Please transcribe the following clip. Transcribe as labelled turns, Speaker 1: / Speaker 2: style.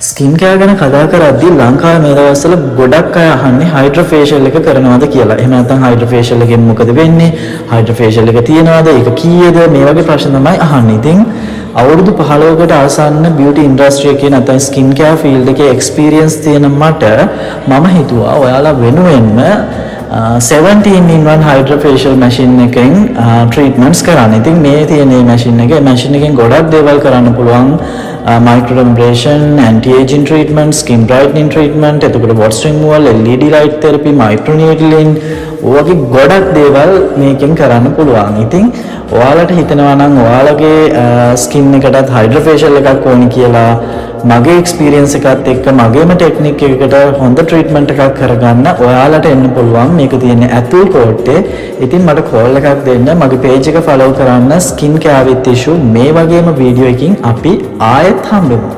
Speaker 1: Skin care ගැන කතා කරද්දී ලංකාවේ මේ දවස්වල ගොඩක් අය අහන්නේ හයිඩ්‍රා ෆේෂියල් එක කරනවද කියලා. එහෙම නැත්නම් හයිඩ්‍රා ෆේෂියල් එකෙන් මොකද වෙන්නේ? හයිඩ්‍රා ෆේෂියල් එක තියනවද? ඒක කීයද? මේ වගේ ප්‍රශ්න තමයි අහන්නේ. ඉතින් අවුරුදු 15කට ආසන්න බියුටි ඉන්ඩස්ට්‍රි එකේ නැත්නම් ස්කින් කෙයාර් ෆීල්ඩ් එකේ එක්ස්පීරියන්ස් තියෙන මට මම හිතුවා ඔයාලා වෙනුවෙන්ම 17 in 1 hydra facial machine එකෙන් treatments කරන්න. ඉතින් මේ තියෙන මේ machine එකෙන් ගොඩක් දේවල් කරන්න පුළුවන්. Microdermabrasion, anti-aging treatment, skin brightening treatment, එතකොට watch removal, LED light therapy, microneedling ඔයගේ ගොඩක් දේවල් මේකෙන් කරන්න පුළුවන්. ඉතින් ඔයාලට හිතෙනවා නම් ඔයාලගේ skin එකටත් hydra facial එකක් ඕනි කියලා මගේ එක්ස්පීරියන්ස් එකත් එක්ක මගේම ටෙක්නික් එකකට හොඳ ට්‍රීට්මන්ට් එකක් කරගන්න ඔයාලට එන්න පුළුවන්. මේක තියෙන්නේ ඇතුල් කෝට්ටේ. ඉතින් මට කෝල් එකක් දෙන්න. මගේ පේජ් එක ෆලෝ කරන්න. ස්කින් කෙයාර් විත් ඉෂු මේ වගේම වීඩියෝ එකකින් අපි ආයෙත් හම්බෙමු.